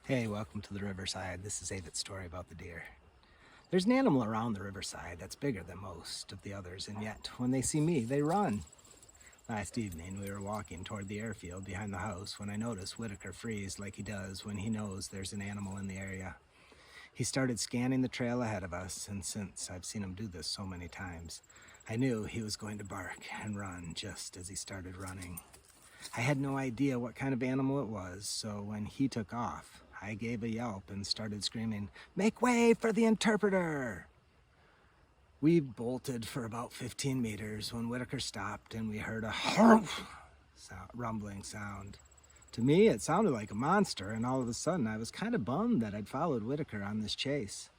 Hey, welcome to the riverside. This is Avett's story about the deer. There's an animal around the riverside that's bigger than most of the others, and yet when they see me, they run. Last evening, we were walking toward the airfield behind the house when I noticed Whitaker freeze like he does when he knows there's an animal in the area. He started scanning the trail ahead of us, and since I've seen him do this so many times, I knew he was going to bark and run just as he started running. I had no idea what kind of animal it was, so when he took off, I gave a yelp and started screaming, "Make way for the interpreter!" We bolted for about 15 meters when Whitaker stopped and we heard a rumbling sound. To me, it sounded like a monster, and all of a sudden I was kind of bummed that I'd followed Whitaker on this chase.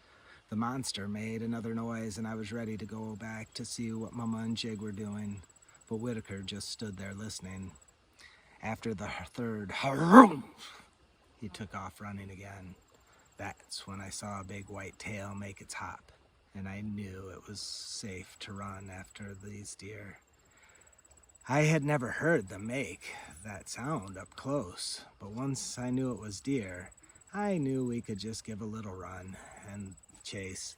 The monster made another noise and I was ready to go back to see what Mama and Jig were doing, but Whitaker just stood there listening. After the third he took off running again. That's when I saw a big white tail make its hop, and I knew it was safe to run after these deer. I had never heard them make that sound up close, but once I knew it was deer, I knew we could just give a little run and chase,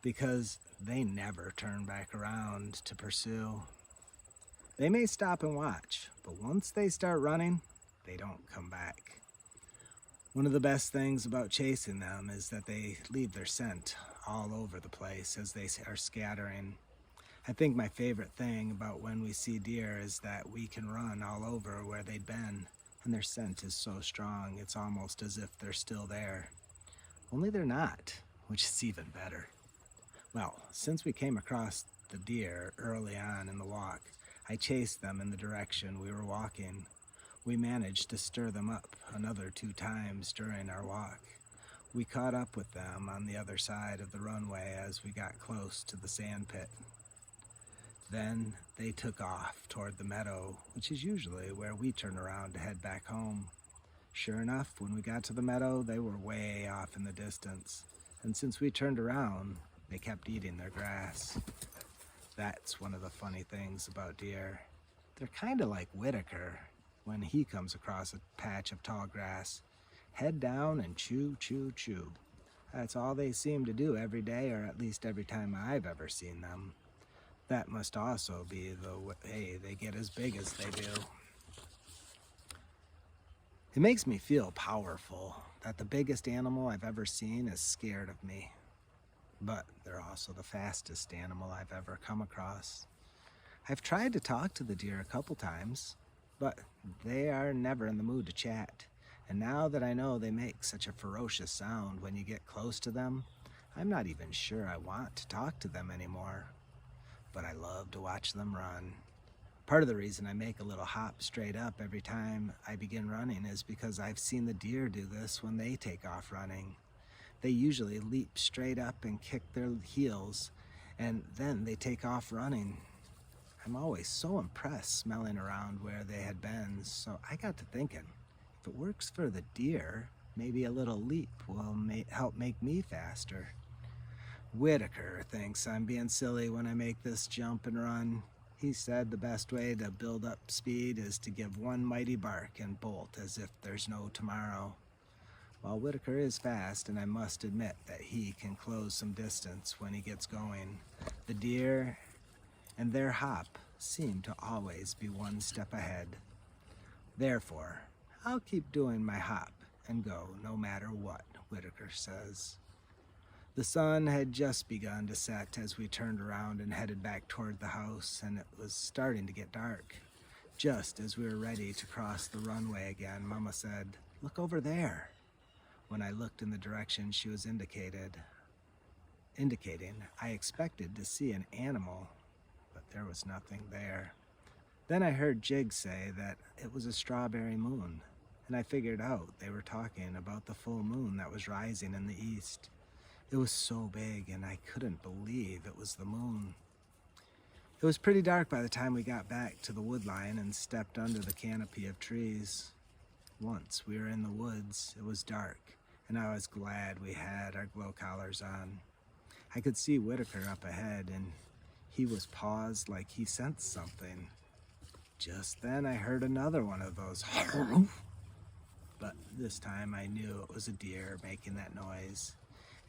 because they never turn back around to pursue. They may stop and watch, but once they start running, they don't come back. One of the best things about chasing them is that they leave their scent all over the place as they are scattering. I think my favorite thing about when we see deer is that we can run all over where they'd been, and their scent is so strong it's almost as if they're still there. Only they're not, which is even better. Well, since we came across the deer early on in the walk, I chased them in the direction we were walking. We managed to stir them up another 2 times during our walk. We caught up with them on the other side of the runway as we got close to the sand pit. Then they took off toward the meadow, which is usually where we turn around to head back home. Sure enough, when we got to the meadow, they were way off in the distance, and since we turned around, they kept eating their grass. That's one of the funny things about deer. They're kind of like Whitaker when he comes across a patch of tall grass. Head down and chew, chew, chew. That's all they seem to do every day, or at least every time I've ever seen them. That must also be the way they get as big as they do. It makes me feel powerful that the biggest animal I've ever seen is scared of me. But they're also the fastest animal I've ever come across. I've tried to talk to the deer a couple times, but they are never in the mood to chat. And now that I know they make such a ferocious sound when you get close to them, I'm not even sure I want to talk to them anymore. But I love to watch them run. Part of the reason I make a little hop straight up every time I begin running is because I've seen the deer do this when they take off running. They usually leap straight up and kick their heels, and then they take off running. I'm always so impressed smelling around where they had been, so I got to thinking, if it works for the deer, maybe a little leap will help make me faster. Whitaker thinks I'm being silly when I make this jump and run. He said the best way to build up speed is to give one mighty bark and bolt as if there's no tomorrow. While Whitaker is fast, and I must admit that he can close some distance when he gets going, the deer and their hop seem to always be one step ahead. Therefore, I'll keep doing my hop and go no matter what Whitaker says. The sun had just begun to set as we turned around and headed back toward the house, and it was starting to get dark. Just as we were ready to cross the runway again, Mama said, "Look over there." When I looked in the direction she was indicating, I expected to see an animal, but there was nothing there. Then I heard Jig say that it was a strawberry moon, and I figured out they were talking about the full moon that was rising in the east. It was so big, and I couldn't believe it was the moon. It was pretty dark by the time we got back to the wood line and stepped under the canopy of trees. Once we were in the woods, it was dark, and I was glad we had our glow collars on. I could see Whitaker up ahead, and he was paused like he sensed something. Just then I heard another one of those but this time I knew it was a deer making that noise.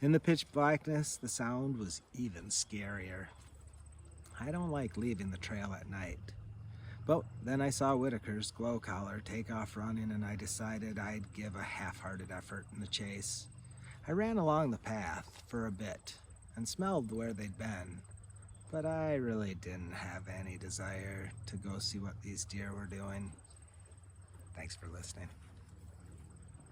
In the pitch blackness, the sound was even scarier. I don't like leaving the trail at night. But then I saw Whitaker's glow collar take off running, and I decided I'd give a half-hearted effort in the chase. I ran along the path for a bit and smelled where they'd been, but I really didn't have any desire to go see what these deer were doing. Thanks for listening.